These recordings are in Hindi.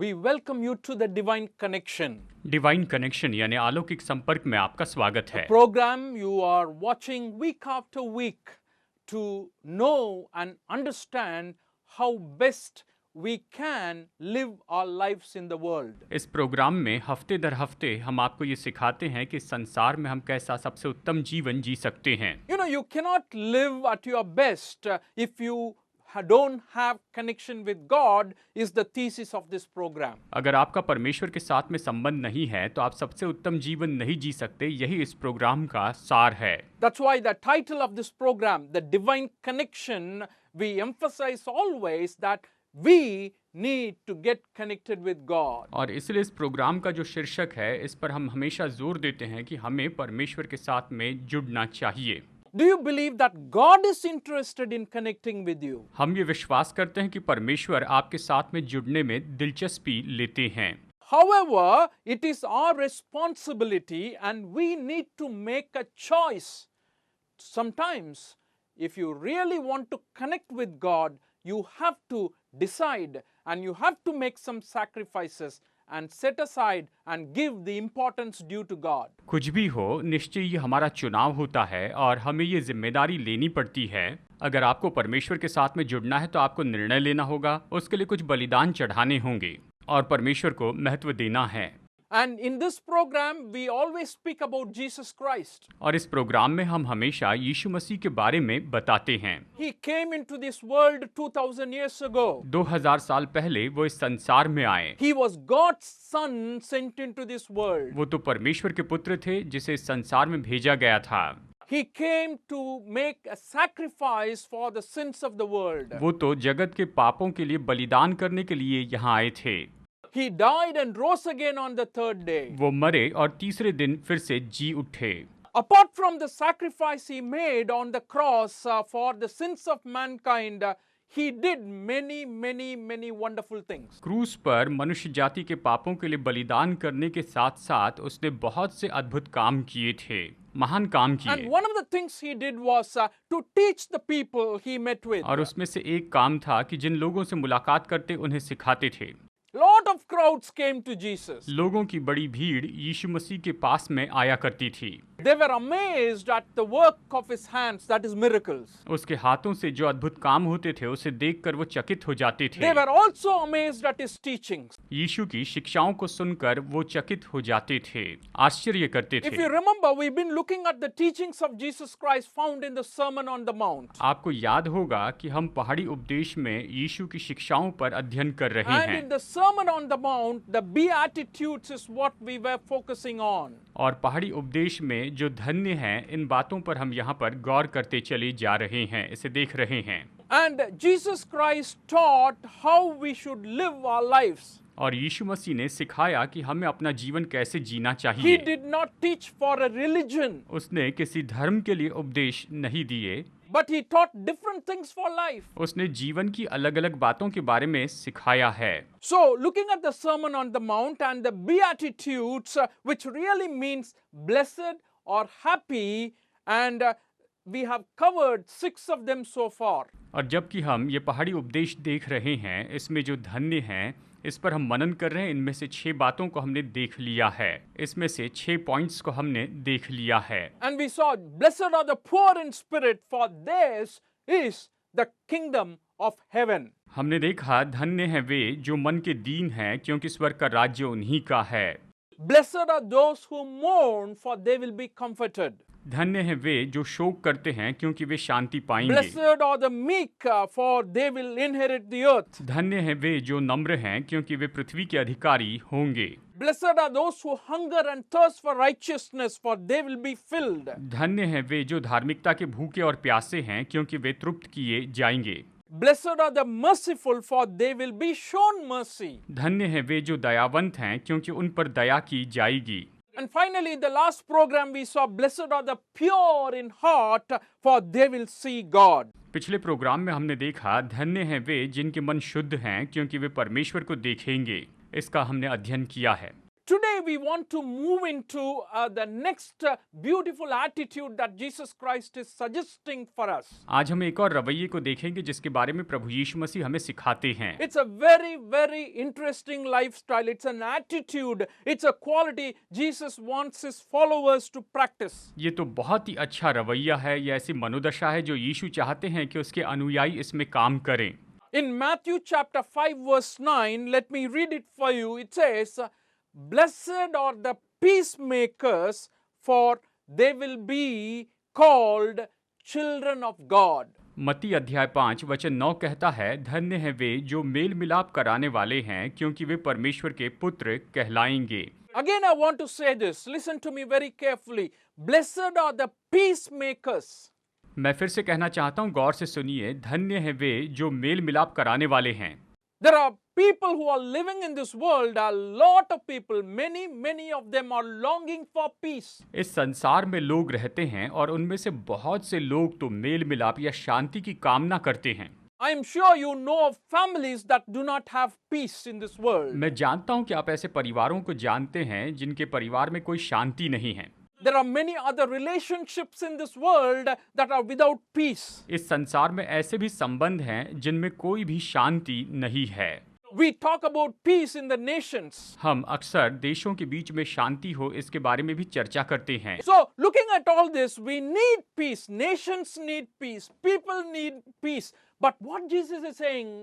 we welcome you to the Divine Connection, divine connection यानी अलौकिक संपर्क में आपका स्वागत a है। program you are watching week after week to know and understand how best we can live our lives in the world. इस प्रोग्राम में हफ्ते दर हफ्ते हम आपको ये सिखाते हैं कि संसार में हम कैसा सबसे उत्तम जीवन जी सकते हैं। You know, you cannot live at your best if you don't have connection with God is the thesis of this program. अगर आपका परमेश्वर के साथ में संबंध नहीं है तो आप सबसे उत्तम जीवन नहीं जी सकते, यही इस प्रोग्राम का सार है। That's why the title of this program, The Divine Connection, we emphasize always that we need to get connected with God. और इसलिए इस प्रोग्राम का जो शीर्षक है इस पर हम हमेशा जोर देते हैं कि हमें परमेश्वर के साथ में जुड़ना चाहिए। Do you believe that God is interested in connecting with you? हम ये विश्वास करते हैं कि परमेश्वर आपके साथ में जुड़ने में दिलचस्पी लेते हैं। However, it is our responsibility and we need to make a choice. Sometimes, if you really want to connect with God, you have to decide and you have to make some sacrifices and set aside and give the importance due to God. कुछ भी हो, निश्चय ये हमारा चुनाव होता है और हमें ये जिम्मेदारी लेनी पड़ती है। अगर आपको परमेश्वर के साथ में जुड़ना है तो आपको निर्णय लेना होगा, उसके लिए कुछ बलिदान चढ़ाने होंगे और परमेश्वर को महत्व देना है। And in this program, we always speak about Jesus Christ. और इस प्रोग्राम में हम हमेशा यीशु मसीह के बारे में बताते हैं। He came into this world 2000 years ago. 2000 साल पहले वो इस संसार में आए। He was God's son sent into this world. वो तो परमेश्वर के पुत्र थे जिसे इस संसार में भेजा गया था। He came to make a sacrifice for the sins of the world. वो तो जगत के पापों के लिए बलिदान करने के लिए यहाँ आए थे। He died and rose again on the third day. वो मरे और तीसरे दिन फिर से जी उठे। Apart from the sacrifice he made on the cross for the sins of mankind, he did many wonderful things. क्रूस पर मनुष्य जाति के पापों के लिए बलिदान करने के साथ साथ उसने बहुत से अद्भुत काम किए थे, महान काम And किए। one of the things he did was to teach the people he met with. और उसमें से एक काम था कि जिन लोगों से मुलाकात करते उन्हें सिखाते थे। Lot of crowds came to Jesus. लोगों की बड़ी भीड़ यीशु मसीह के पास में आया करती थी। They were amazed at the work of his hands, that is miracles. उसके हाथों से जो अद्भुत काम होते थे उसे देखकर वो चकित हो जाते थे। They were also amazed at his teachings. यीशु की शिक्षाओं को सुनकर वो चकित हो जाते थे, आश्चर्य करते If थे। you remember, we've been looking at the teachings of Jesus Christ found in the Sermon on the Mount. आपको याद होगा कि हम पहाड़ी उपदेश में यीशु की शिक्षाओं पर अध्ययन कर रहे And हैं in the Sermon on the Mount, the Beatitudes is what we were focusing on. और पहाड़ी उपदेश में जो धन्य हैं, इन बातों पर हम यहाँ पर गौर करते चले जा रहे हैं, इसे देख रहे हैं। And Jesus Christ taught how we should live our lives. और यीशु मसीह ने सिखाया कि हमें अपना जीवन कैसे जीना He चाहिए। did not teach for a religion, उसने किसी धर्म के लिए उपदेश नहीं दिए, but he taught different things for life. उसने जीवन की अलग अलग बातों के बारे में सिखाया है। So, looking at the Sermon on the Mount and the Beatitudes, which really means blessed or happy, and we have covered 6 of them so far. और जबकि हम ये पहाड़ी उपदेश देख रहे हैं, इसमें जो धन्य हैं, इस पर हम मनन कर रहे हैं। इनमें से 6 बातों को हमने देख लिया है, इसमें से 6 पॉइंट्स को हमने देख लिया है। And we saw, blessed are the poor in spirit, for theirs is the kingdom of heaven. हमने देखा धन्य हैं वे जो मन के दीन हैं, क्योंकि स्वर्ग का राज्य उन्हीं का है। Blessed are those who mourn, for they will be comforted. धन्य हैं वे जो शोक करते हैं, क्योंकि वे शांति पाएंगे। Blessed are the meek, for they will inherit the earth. धन्य हैं वे जो नम्र हैं, क्योंकि वे पृथ्वी के अधिकारी होंगे। Blessed are those who hunger and thirst for righteousness, for they will be filled. धन्य हैं वे जो धार्मिकता के भूखे और प्यासे हैं, क्योंकि वे तृप्त किए जाएंगे। Blessed are the merciful, for they will be shown mercy. धन्य हैं वे जो दयावंत हैं, क्योंकि उन पर दया की जाएगी। And finally, in the last program, we saw, blessed are the pure in heart, for they will see God. पिछले प्रोग्राम में हमने देखा धन्य हैं वे जिनके मन शुद्ध हैं, क्योंकि वे परमेश्वर को देखेंगे। इसका हमने अध्ययन किया है। today we want to move into the next beautiful attitude that Jesus Christ is suggesting for us. आज हम एक और रवैये को देखेंगे जिसके बारे में प्रभु यीशु मसीह हमें सिखाते हैं। It's a very, very interesting lifestyle. It's an attitude. It's a quality Jesus wants his followers to practice. ये तो बहुत ही अच्छा रवैया है, ये ऐसी मनोदशा है जो यीशु चाहते हैं कि उसके अनुयायी इसमें काम करें। In Matthew chapter 5 verse 9, let me read it for you. It says, "Blessed are the peacemakers, for they will be called children of God." मत्ती अध्याय 5 वचन 9 कहता है, धन्य हैं वे जो मेल मिलाप कराने वाले हैं, क्योंकि वे परमेश्वर के पुत्र कहलाएंगे। Again, I want to say this. Listen to me very carefully. Blessed are the peacemakers. मैं फिर से कहना चाहता हूँ, गौर से सुनिए, धन्य हैं वे जो मेल मिलाप कराने वाले हैं। There are people who are living in this world, a lot of people, many of them are longing for peace. इस संसार में लोग रहते हैं और उनमें से बहुत से लोग तो मेल मिलाप या शांति की कामना करते हैं। I am sure you know of families that do not have peace in this world. मैं जानता हूँ कि आप ऐसे परिवारों को जानते हैं जिनके परिवार में कोई शांति नहीं है। There are many other relationships in this world that are without peace. इस संसार में ऐसे भी संबंध हैं जिनमें कोई भी शांति नहीं है। We talk about peace in the nations. हम अक्सर देशों के बीच में शांति हो इसके बारे में भी चर्चा करते हैं। So, looking at all this, we need peace. Nations need peace. People need peace. But what Jesus is saying,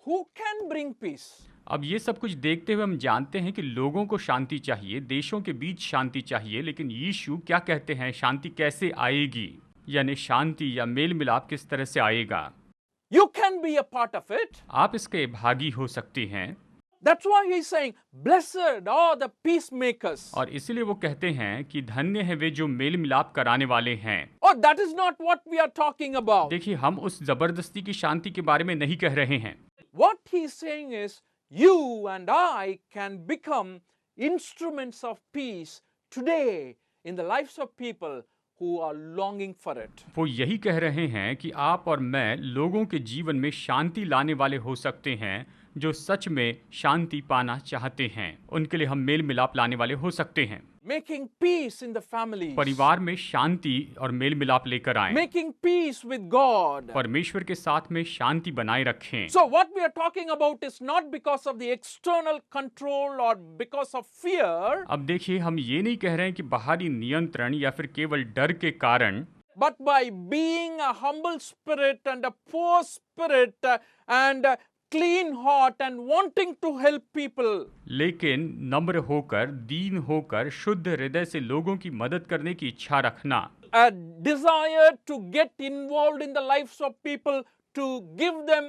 who can bring peace? अब ये सब कुछ देखते हुए हम जानते हैं कि लोगों को शांति चाहिए, देशों के बीच शांति चाहिए, लेकिन यीशु क्या कहते हैं, शांति कैसे आएगी, यानी शांति या मेल मिलाप किस तरह से आएगा। You can be a part of it. आप इसके भागी हो सकते हैं। That's why he's saying, blessed are the peacemakers. और इसीलिए वो कहते हैं कि धन्य है वे जो मेल मिलाप कराने वाले हैं। Oh, that is not what we are talking about. देखिए, हम उस जबरदस्ती की शांति के बारे में नहीं कह रहे हैं। What he's saying is, you and I can become instruments of peace today in the lives of people who are longing for it. वो यही कह रहे हैं कि आप और मैं लोगों के जीवन में शांति लाने वाले हो सकते हैं जो सच में शांति पाना चाहते हैं। उनके लिए हम मेल मिलाप लाने वाले हो सकते हैं। Making peace in the families. परिवार में शांति और मेल मिलाप लेकर आएं। Making peace with God. परमेश्वर के साथ में शांति बनाए रखें। So what we are talking about is not because of the external control or because of fear, अब देखिए, हम ये नहीं कह रहे हैं कि बाहरी नियंत्रण या फिर केवल डर के कारण, but by being a humble spirit and a poor spirit and a clean heart and wanting to help people. लेकिन नम्र होकर, दीन होकर, शुद्ध हृदय से लोगों की मदद करने की इच्छा रखना। A desire to get involved in the lives of people, to give them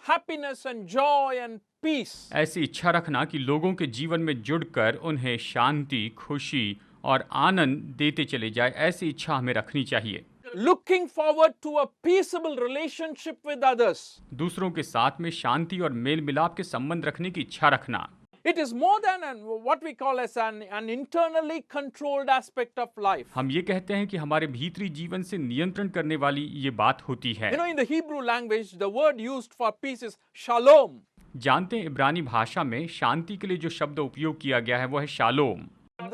happiness and joy and peace. ऐसी इच्छा रखना कि लोगों के जीवन में जुड़कर उन्हें शांति, खुशी और आनंद देते चले जाए, ऐसी इच्छा हमें रखनी चाहिए। Looking forward to a peaceable relationship with others. दूसरों के साथ में शांति और मेल मिलाप के संबंध रखने की इच्छा रखना। It is more than what we call as an internally controlled aspect of life. हम ये कहते हैं कि हमारे भीतरी जीवन से नियंत्रण करने वाली ये बात होती है। You know, in the Hebrew language, the word used for peace is shalom. जानते हैं, इब्रानी भाषा में शांति के लिए जो शब्द उपयोग किया गया है वो है shalom.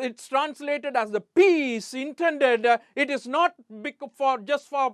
It's translated as the peace intended. It is not just for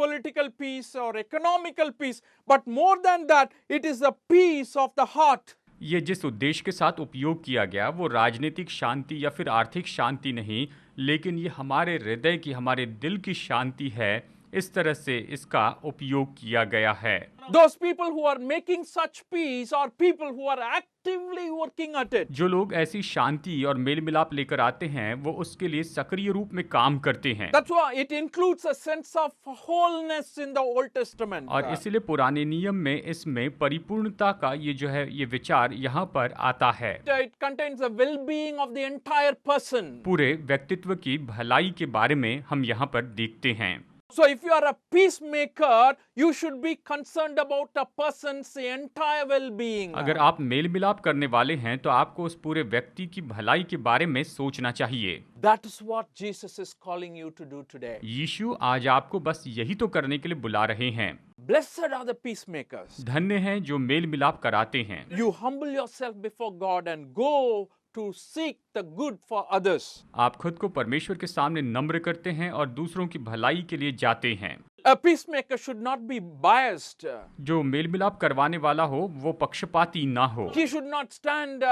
political peace or economical peace, but more than that, it is the peace of the heart. ये जिस उद्देश्य के साथ उपयोग किया गया वो राजनीतिक शांति या फिर आर्थिक शांति नहीं, लेकिन ये हमारे हृदय की, हमारे दिल की शांति है। इस तरह से इसका उपयोग किया गया है। Those people who are making such peace are people who are actively working at it. जो लोग ऐसी शांति और मेल मिलाप लेकर आते हैं वो उसके लिए सक्रिय रूप में काम करते हैं। That's why it includes a sense of wholeness in the Old Testament. और इसलिए पुराने नियम में इसमें परिपूर्णता का ये विचार यहाँ पर आता है। It contains the well-being of the entire person. पूरे व्यक्तित्व की भलाई के बारे में हम यहाँ पर देखते हैं। So if you are a peacemaker, you should be concerned about a person's entire well-being. अगर आप मेल मिलाप करने वाले हैं तो आपको उस पूरे व्यक्ति की भलाई के बारे में सोचना चाहिए। That is what Jesus is calling you to do today. यीशु आज आपको बस यही तो करने के लिए बुला रहे हैं। Blessed are the peacemakers. धन्य हैं जो मेल मिलाप कराते हैं। You humble yourself before God and go to seek the good for others. आप खुद को परमेश्वर के सामने नम्र करते हैं और दूसरों की भलाई के लिए जाते हैं। A peacemaker should not be biased. जो मेल मिलाप करवाने वाला हो वो पक्षपाती ना हो। He should not stand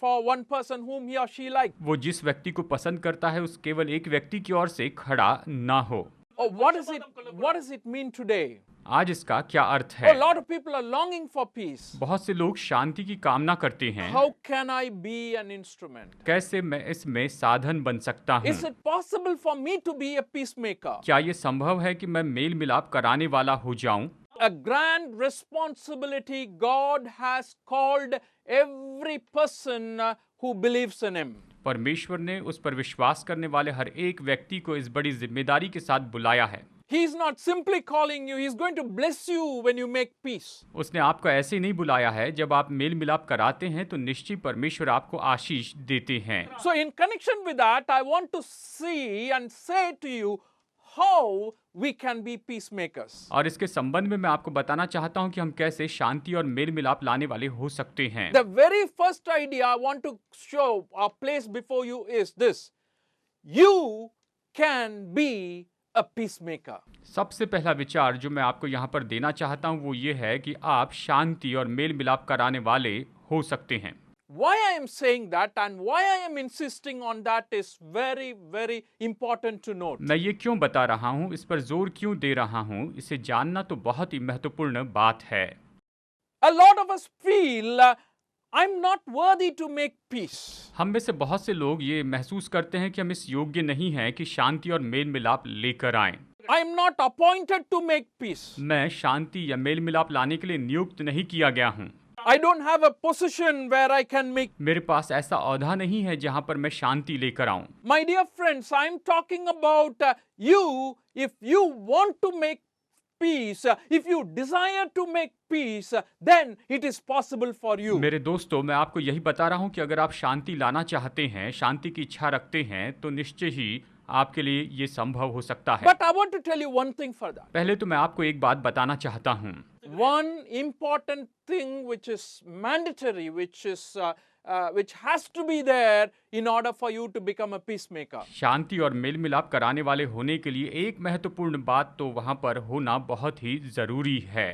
for one person whom he or she likes. वो जिस व्यक्ति को पसंद करता है उस केवल एक व्यक्ति की ओर से खड़ा ना हो। Oh, what does it mean today? आज इसका क्या अर्थ Oh, है? a lot of people are longing for peace. बहुत से लोग शांति की कामना करते हैं। How can I be an instrument? कैसे मैं इसमें साधन बन सकता हूँ? Is it possible for me to be a peacemaker? क्या ये संभव है कि मैं मेल मिलाप कराने वाला हो जाऊं? A grand responsibility God has called every person who believes in Him. परमेश्वर ने उस पर विश्वास करने वाले हर एक व्यक्ति को इस बड़ी जिम्मेदारी के साथ बुलाया है। He is not simply calling you, He is going to bless you when you make peace. उसने आपको ऐसे नहीं बुलाया है। जब आप मेल मिलाप कराते हैं तो निश्चय परमेश्वर आपको आशीष देते हैं। So in connection with that, I want to see and say to you how we can be peacemakers. और इसके संबंध में मैं आपको बताना चाहता हूं कि हम कैसे शांति और मेल मिलाप लाने वाले हो सकते हैं। The very first idea I want to show or place before you is this. You can be a peacemaker. सबसे पहला विचार जो मैं आपको यहाँ पर देना चाहता हूँ वो ये है कि आप शांति और मेल मिलाप कराने वाले हो सकते हैं। Why I am saying that and why I am insisting on that is very, very important to note. मैं ये क्यों बता रहा हूँ, इस पर जोर क्यों दे रहा हूँ, इसे जानना तो बहुत ही महत्वपूर्ण बात है। A lot of us feel I'm not worthy to make peace. हम में से बहुत से लोग ये महसूस करते हैं कि हम इस योग्य नहीं हैं कि शांति और मेल मिलाप लेकर आएं। I'm not appointed to make peace. मैं शांति या मेल मिलाप लाने के लिए नियुक्त नहीं किया गया हूँ। I don't have a position where I can make. मेरे पास ऐसा औहदा नहीं है जहाँ पर मैं शांति लेकर आऊं। My dear friends, I'm talking about you. If you want to make peace, if you desire to make peace, then it is possible for you. मेरे दोस्तों, मैं आपको यही बता रहा हूँ कि अगर आप शांति लाना चाहते हैं, शांति की इच्छा रखते हैं, तो निश्चय ही आपके लिए ये संभव हो सकता है। But I want to tell you one thing for that. पहले तो मैं आपको एक बात बताना चाहता हूँ। One important thing which is mandatory, which has to be there in order for you to become a peacemaker. शांति और मेल मिलाप कराने वाले होने के लिए एक महत्वपूर्ण बात तो वहाँ पर होना बहुत ही जरूरी है।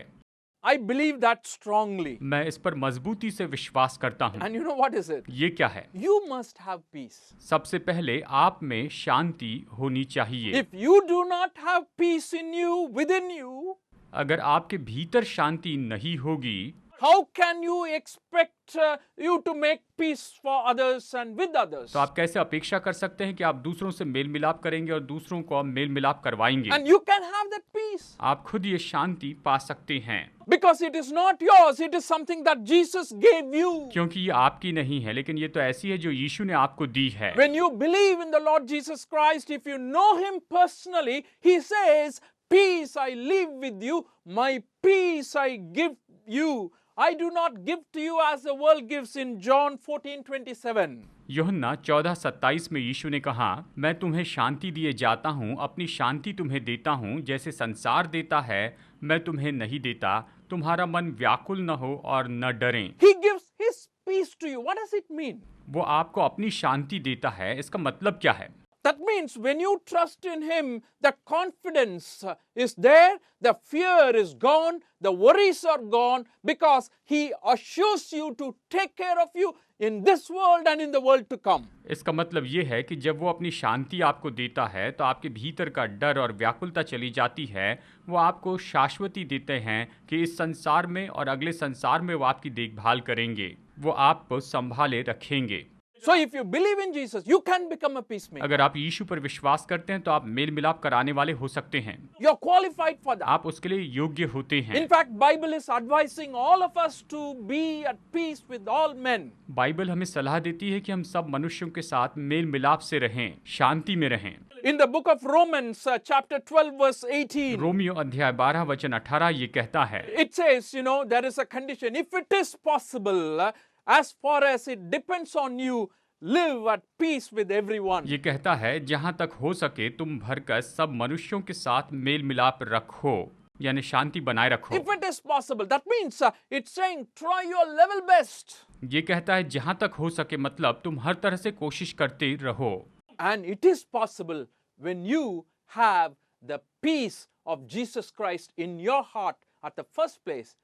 I believe that strongly. मैं इस पर मजबूती से विश्वास करता हूँ। And you know what is it? ये क्या है? You must have peace. सबसे पहले आप में शांति होनी चाहिए। If you do not have peace in you, within you, अगर आपके भीतर शांति नहीं होगी, how can you expect you to make peace for others and with others? तो आप कैसे अपेक्षा कर सकते हैं कि आप दूसरों से मेल मिलाप करेंगे और दूसरों को आप मेल मिलाप करवाएंगे? And you can have that peace. आप खुद ये शांति पा सकते हैं। Because it is not yours, it is something that Jesus gave you. क्योंकि ये आपकी नहीं है, लेकिन ये तो ऐसी है जो यीशु ने आपको दी है। When you believe in the Lord Jesus Christ, if you know Him personally, He says, peace I leave with you, my peace I give you. I do not give to you as the world gives in John 14:27. यूहन्ना 14:27 में यीशु ने कहा, मैं तुम्हें शांति दिए जाता हूँ, अपनी शांति तुम्हें देता हूँ, जैसे संसार देता है मैं तुम्हें नहीं देता, तुम्हारा मन व्याकुल न हो और न डरें। He gives His peace to you. What does it mean? वो आपको अपनी शांति देता है, इसका मतलब क्या है? That means when you trust in Him, the confidence is there, the fear is gone, the worries are gone, because He assures you to take care of you in this world and in the world to come. इसका मतलब ये है कि जब वो अपनी शांति आपको देता है तो आपके भीतर का डर और व्याकुलता चली जाती है। वो आपको शाश्वती देते हैं कि इस संसार में और अगले संसार में वो आपकी देखभाल करेंगे, वो आपको संभाले रखेंगे। So if you believe in Jesus, you can become a peacemaker. अगर आप यीशु पर विश्वास करते हैं तो आप मेल मिलाप कराने वाले हो सकते हैं। You're qualified for that. आप उसके लिए योग्य होते हैं। In fact, Bible is advising all of us to be at peace with all men. Bible हमें सलाह देती है कि हम सब मनुष्यों के साथ मेल मिलाप से रहें, शांति में रहें। In the book of Romans, chapter 12, verse 18, Romeo अध्याय 12 वचन 18 ये कहता है, it says, there is a condition. If it is possible, as far as it depends on you, live at peace with everyone. ये कहता है जहाँ तक हो सके तुम भरकर सब मनुष्यों के साथ मेल मिलाप रखो। यानी शांति बनाए रखो। If it is possible, that means it's saying try your level best. ये कहता है जहां तक हो सके, मतलब तुम हर तरह से कोशिश करते रहो। And it is possible when you have the peace of Jesus Christ in your heart at the first place,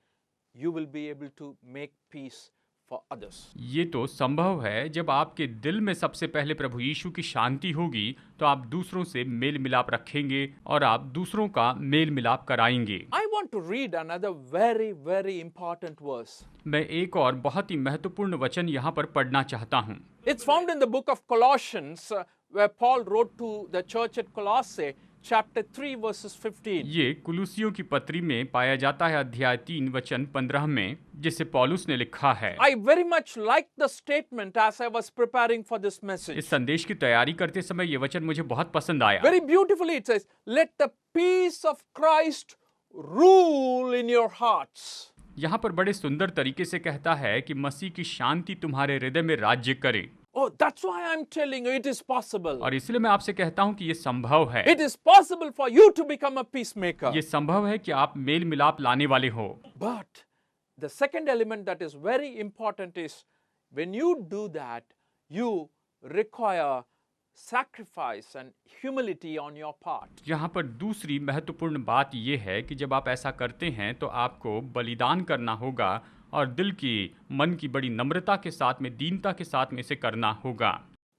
you will be able to make peace for others. ये तो संभव है जब आपके दिल में सबसे पहले प्रभु यीशु की शांति होगी तो आप दूसरों से मेल मिलाप रखेंगे और आप दूसरों का मेल मिलाप कराएंगे। I want to read another very, very important verse. मैं एक और बहुत ही महत्वपूर्ण वचन यहाँ पर पढ़ना चाहता हूँ। It's found in the book of Colossians, where Paul wrote to the church at Colossae, chapter 3, verses 15. ये कुलुसियों की पत्री में पाया जाता है, अध्याय 3 वचन 15 में, जिसे पौलुस ने लिखा है। I very much liked the statement as I was preparing for this message. इस संदेश की तैयारी करते समय ये वचन मुझे बहुत पसंद आया। Very beautifully it says, let the peace of Christ rule in your hearts. यहाँ पर बड़े सुंदर तरीके से कहता है कि मसीह की शांति तुम्हारे हृदय में राज्य करे। Oh, that's why I'm telling you it is possible. और इसलिए मैं आपसे कहता हूँ कि ये संभव है। It is possible for you to become a peacemaker. ये संभव है कि आप मेल मिलाप लाने वाले हो। But the second element that is very important is when you do that, you require sacrifice and humility on your part. यहाँ पर दूसरी महत्वपूर्ण बात ये है कि जब आप ऐसा करते हैं तो आपको बलिदान करना होगा और दिल की, मन की बड़ी नम्रता के साथ में, दीनता के साथ में इसे करना होगा।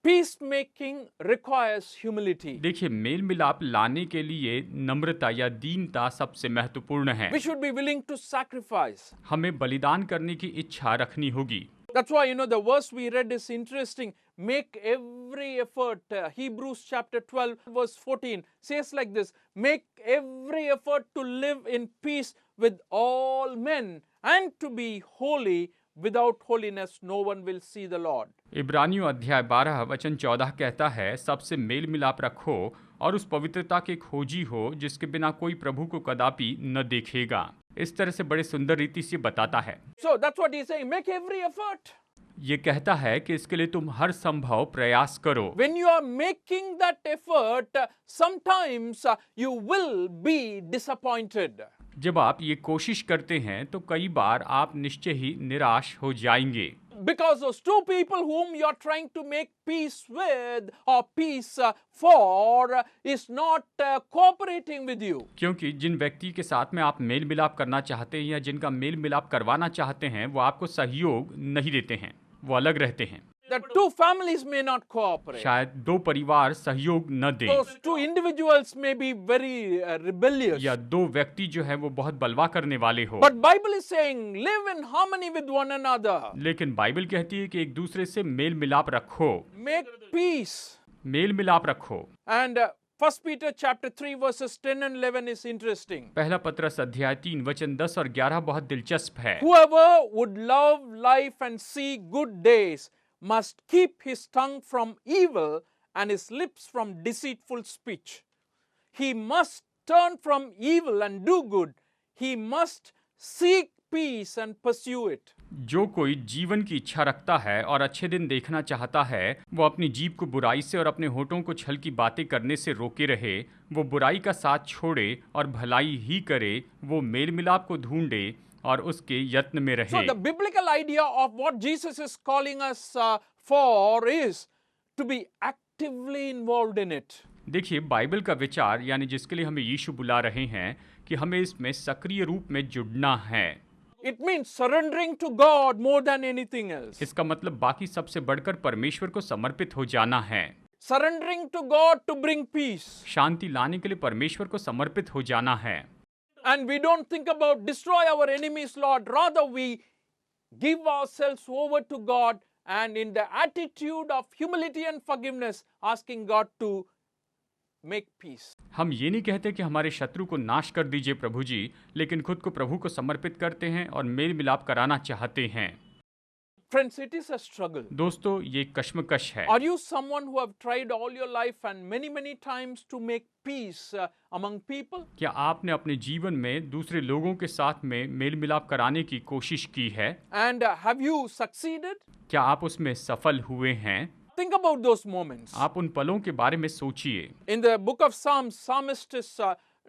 Peacemaking requires humility. देखिए, मेल मिलाप लाने के लिए नम्रता या दीनता सबसे महत्वपूर्ण है। We should be willing to sacrifice. हमें बलिदान करने की इच्छा रखनी होगी। That's why, the verse we read is interesting. Make every effort. Hebrews chapter 12, verse 14 says like this, make every effort to live in peace with all men and to be holy. Without holiness, no one will see the Lord. इब्रानियों अध्याय 12 वचन 14 कहता है, सबसे मेल मिलाप रखो और उस पवित्रता के खोजी हो जिसके बिना कोई प्रभु को कदापि न देखेगा। इस तरह से बड़े सुंदर रीति से बताता है। So that's what he's saying. Make every effort. ये कहता है कि इसके लिए तुम हर संभव प्रयास करो। When you are making that effort, sometimes you will be disappointed. जब आप ये कोशिश करते हैं तो कई बार आप निश्चय ही निराश हो जाएंगे। Because those two people whom you are trying to make peace with or peace for is not cooperating with you. क्योंकि जिन व्यक्ति के साथ में आप मेल मिलाप करना चाहते हैं या जिनका मेल मिलाप करवाना चाहते हैं वो आपको सहयोग नहीं देते हैं, वो अलग रहते हैं। The two families may not cooperate. शायद दो परिवार सहयोग न दें, Those two individuals may be very rebellious. या दो व्यक्ति जो है वो बहुत बलवा करने वाले हो। But Bible is saying live in harmony with one another. लेकिन बाइबल कहती है कि एक दूसरे से मेल मिलाप रखो, Make peace. मेल मिलाप रखो। And 1 Peter chapter 3 verses 10 and 11 is interesting. पहला पत्रस अध्याय 3 वचन 10 और 11 बहुत दिलचस्प है। Whoever would love life and see good days must keep his tongue from evil and his lips from deceitful speech. He must turn from evil and do good. He must seek peace and pursue it. जो कोई जीवन की इच्छा रखता है और अच्छे दिन देखना चाहता है, वो अपनी जीभ को बुराई से और अपने होठों को छल की बातें करने से रोके रहे। वो बुराई का साथ छोड़े और भलाई ही करे। वो मेल मिलाप को ढूंढे और उसके यत्न में रहे। So the biblical idea of what Jesus is calling us for is to be actively involved in it. देखिए, बाइबल का विचार यानी जिसके लिए हमें यीशु बुला रहे हैं कि हमें इसमें सक्रिय रूप में जुड़ना है। It means surrendering to God more than anything else. इसका मतलब बाकी सबसे बढ़कर परमेश्वर को समर्पित हो जाना है। Surrendering to God to bring peace. शांति लाने के लिए परमेश्वर को समर्पित हो जाना है। And we don't think about destroy our enemies, Lord. Rather, we give ourselves over to God and in the attitude of humility and forgiveness, asking God to make peace. हम ये नहीं कहते कि हमारे शत्रु को नाश कर दीजिए प्रभु जी, लेकिन खुद को प्रभु को समर्पित करते हैं और मेल मिलाप कराना चाहते हैं। Friends, it is a struggle. दोस्तों, ये कश्मकश है। Are you someone who have tried all your life and many times to make peace among people? क्या आपने अपने जीवन में दूसरे लोगों के साथ में मेल मिलाप कराने की कोशिश की है? And have you succeeded? क्या आप उसमें सफल हुए हैं? Think about those moments. आप उन पलों के बारे में सोचिए। In the book of Psalms, psalmist is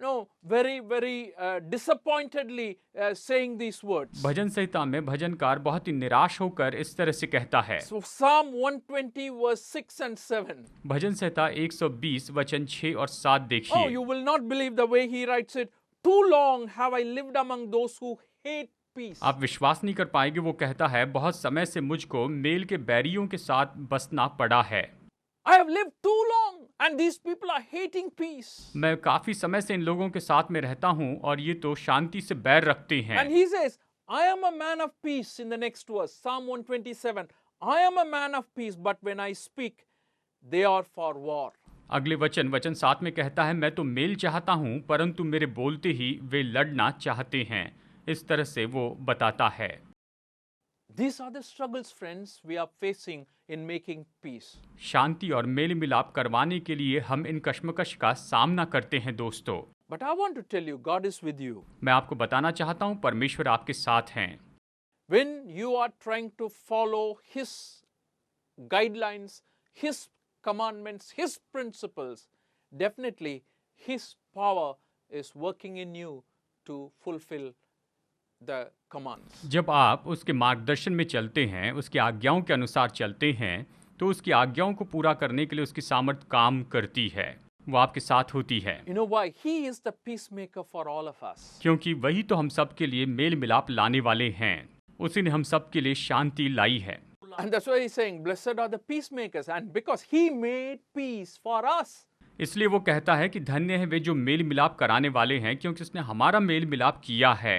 very disappointedly saying these words. भजन संहिता में भजनकार बहुत ही निराश होकर इस तरह से कहता है। So Psalm 120 verse 6 and 7. भजन संहिता 120 वचन 6 और 7 Oh, देखिए। you will not believe the way he writes it. Too long have I lived among those who hate peace. आप विश्वास नहीं कर पाएंगे, वो कहता है बहुत समय से मुझको मेल के बैरियों के साथ बसना पड़ा है। I have lived too long and these people are hating peace. मैं काफी समय से इन लोगों के साथ में रहता हूँ और ये तो शांति से बैर रखते हैं। And he says, I am a man of peace in the next verse, Psalm 127. I am a man of peace, but when I speak, they are for war. अगले वचन 7 में कहता है, मैं तो मेल चाहता हूँ परंतु मेरे बोलते ही वे लड़ना चाहते हैं। इस तरह से वो बताता है। These are the struggles, friends, we are facing in making peace. शांति और मेल मिलाप करवाने के लिए हम इन कश्मकश का सामना करते हैं दोस्तों। But I want to tell you, God is with you. मैं आपको बताना चाहता हूँ परमेश्वर आपके साथ हैं। When you are trying to follow His guidelines, His commandments, His principles, definitely His power is working in you to fulfill the commands. जब आप उसके मार्गदर्शन में चलते हैं, उसकी आज्ञाओं के अनुसार चलते हैं, तो उसकी आज्ञाओं को पूरा करने के लिए उसकी सामर्थ काम करती है, वो आपके साथ होती है। You know why? He is the peacemaker for all of us. क्योंकि वही तो हम सब के लिए मेल मिलाप लाने वाले हैं। उसी ने हम सब के लिए शांति लाई है। And that's why he's saying, blessed are the peacemakers. And because he made peace for us. इसलिए वो कहता है कि धन्य है वे जो मेल मिलाप कराने वाले हैं, क्योंकि उसने हमारा मेल मिलाप किया है।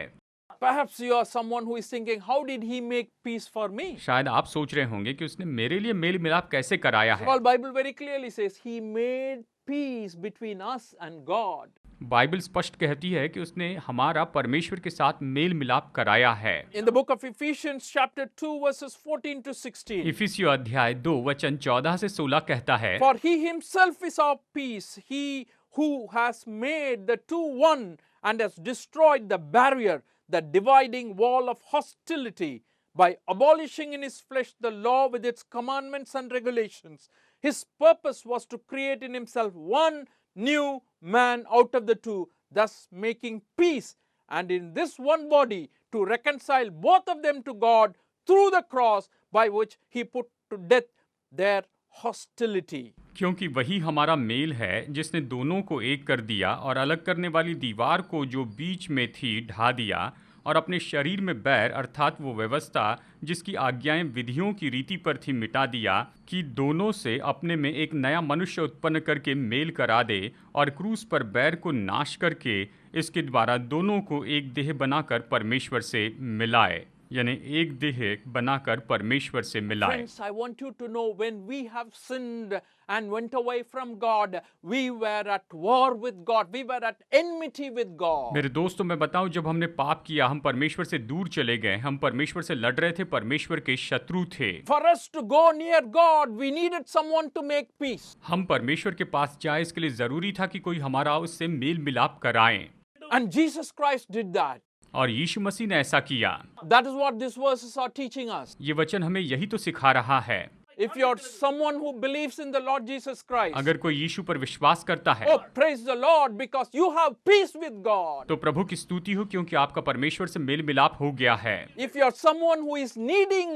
Perhaps you are someone who is thinking, how did he make peace for me? शायद आप सोच रहे होंगे कि उसने मेरे लिए मेल मिलाप कैसे कराया है। Well, Bible very clearly says he made peace between us and God. Bible स्पष्ट कहती है कि उसने हमारा परमेश्वर के साथ मेल मिलाप कराया है। In the book of Ephesians chapter 2 verses 14 to 16. इफिसियों अध्याय 2 वचन 14 से 16 कहता है, For he himself is our peace, he who has made the two one and has destroyed the barrier, the dividing wall of hostility, by abolishing in his flesh the law with its commandments and regulations. His purpose was to create in himself one new man out of the two, thus making peace, and in this one body to reconcile both of them to God through the cross, by which he put to death their hostility. क्योंकि वही हमारा मेल है जिसने दोनों को एक कर दिया और अलग करने वाली दीवार को जो बीच में थी ढा दिया, और अपने शरीर में बैर अर्थात वो व्यवस्था जिसकी आज्ञाएं विधियों की रीति पर थी मिटा दिया, कि दोनों से अपने में एक नया मनुष्य उत्पन्न करके मेल करा दे, और क्रूस पर बैर को नाश करके इसके द्वारा दोनों को एक देह बनाकर परमेश्वर से मिलाए, यानी एक देह बनाकर परमेश्वर से मिलाए। Friends, I want you to know, when we have sinned and went away from God, we were at war with God. We were at enmity with God. मेरे दोस्तों, मैं बताऊं, जब हमने पाप किया हम परमेश्वर से दूर चले गए, हम परमेश्वर से लड़ रहे थे, परमेश्वर के शत्रु थे। For us to go near God, we needed someone to make peace. हम परमेश्वर के पास जाए, इसके लिए जरूरी था कि कोई हमारा उससे मेल मिलाप कराए, And Jesus Christ did that. और यीशु मसीह ने ऐसा किया। That is what these verses are teaching us. ये वचन हमें यही तो सिखा रहा है। If you're someone who believes in the Lord Jesus Christ, अगर कोई यीशु पर विश्वास करता है, oh, praise the Lord, because you have peace with God. तो प्रभु की स्तुति हो, क्योंकि आपका परमेश्वर से मेल मिलाप हो गया है। If you're someone who is needing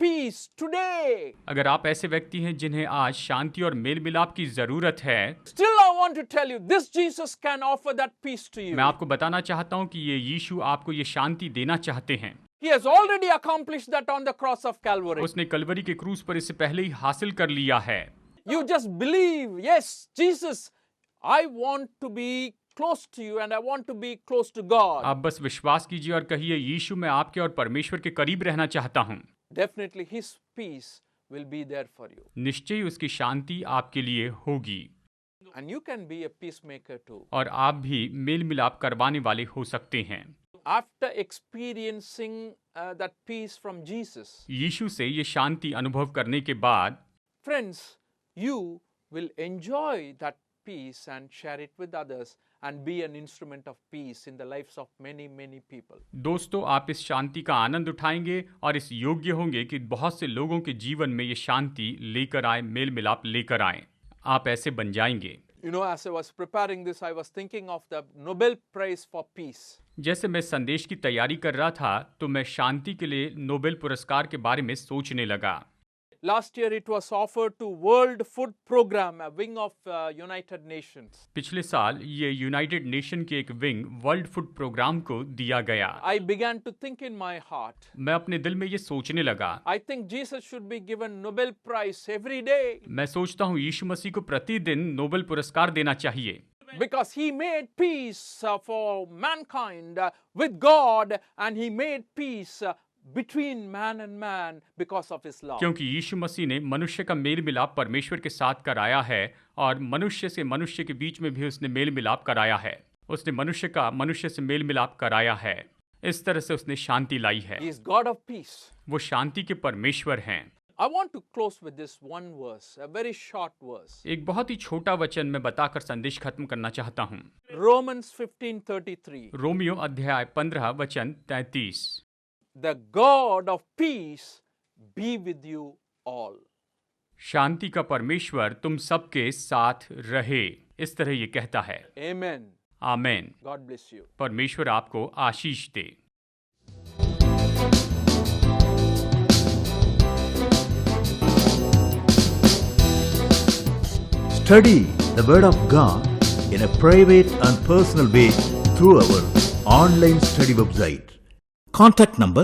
peace today, अगर आप ऐसे व्यक्ति हैं जिन्हें आज शांति और मेल मिलाप की जरूरत है, still I want to tell you, this Jesus can offer that peace to you. मैं आपको बताना चाहता हूं कि ये यीशु आपको ये शांति देना चाहते हैं। He has already accomplished that on the cross of Calvary. उसने कलवरी के क्रूस पर इससे पहले ही हासिल कर लिया है। You just believe, yes, Jesus, I want to be close to you and I want to be close to God. आप बस विश्वास कीजिए और कहिए, यीशु मैं आपके और परमेश्वर के करीब रहना चाहता हूं। Definitely His peace will be there for you. निश्चय ही उसकी शांति आपके लिए होगी, And you can be a peacemaker too. और आप भी मेल मिलाप करवाने वाले हो सकते हैं। After experiencing that peace from Jesus, यीशु से ये शांति अनुभव करने के बाद, friends, you will enjoy that peace and share it with others and be an instrument of peace in the lives of many, many people. दोस्तों, आप इस शांति का आनंद उठाएंगे और इस योग्य होंगे कि बहुत से लोगों के जीवन में ये शांति लेकर आए, मेल मिलाप लेकर आए। आप ऐसे बन जाएंगे। You know, as I was preparing this, I was thinking of the Nobel Prize for Peace. जैसे मैं संदेश की तैयारी कर रहा था तो मैं शांति के लिए नोबेल पुरस्कार के बारे में सोचने लगा। Last year it was offered to World Food Program, a wing of United Nations. पिछले साल ये यूनाइटेड नेशन के एक विंग वर्ल्ड फूड प्रोग्राम को दिया गया। I began to think in my heart, मैं अपने दिल में ये सोचने लगा, I think Jesus should be given Nobel Prize every day मैं सोचता हूँ यीशु मसीह को प्रतिदिन नोबेल पुरस्कार देना चाहिए, because he made peace for mankind with God, and he made peace between man and man because of his love. क्योंकि यीशु मसीह ने मनुष्य का मेल मिलाप परमेश्वर के साथ कराया है और मनुष्य से मनुष्य के बीच में भी उसने मेल मिलाप कराया है। उसने मनुष्य का मनुष्य से मेल मिलाप कराया है। इस तरह से उसने शांति लाई है। He is God of peace. वो शांति के परमेश्वर हैं। I want to close with this one verse, a very short verse. एक बहुत ही छोटा वचन मैं बताकर संदेश खत्म करना चाहता हूँ। Romans 15:33. रोमियो अध्याय 15 वचन 33। The God of peace be with you all. शांति का परमेश्वर तुम सबके साथ रहे, इस तरह ये कहता है। Amen. Amen. God bless you. परमेश्वर आपको आशीष दे। Study the Word of God in a private and personal way through our online study website. Contact number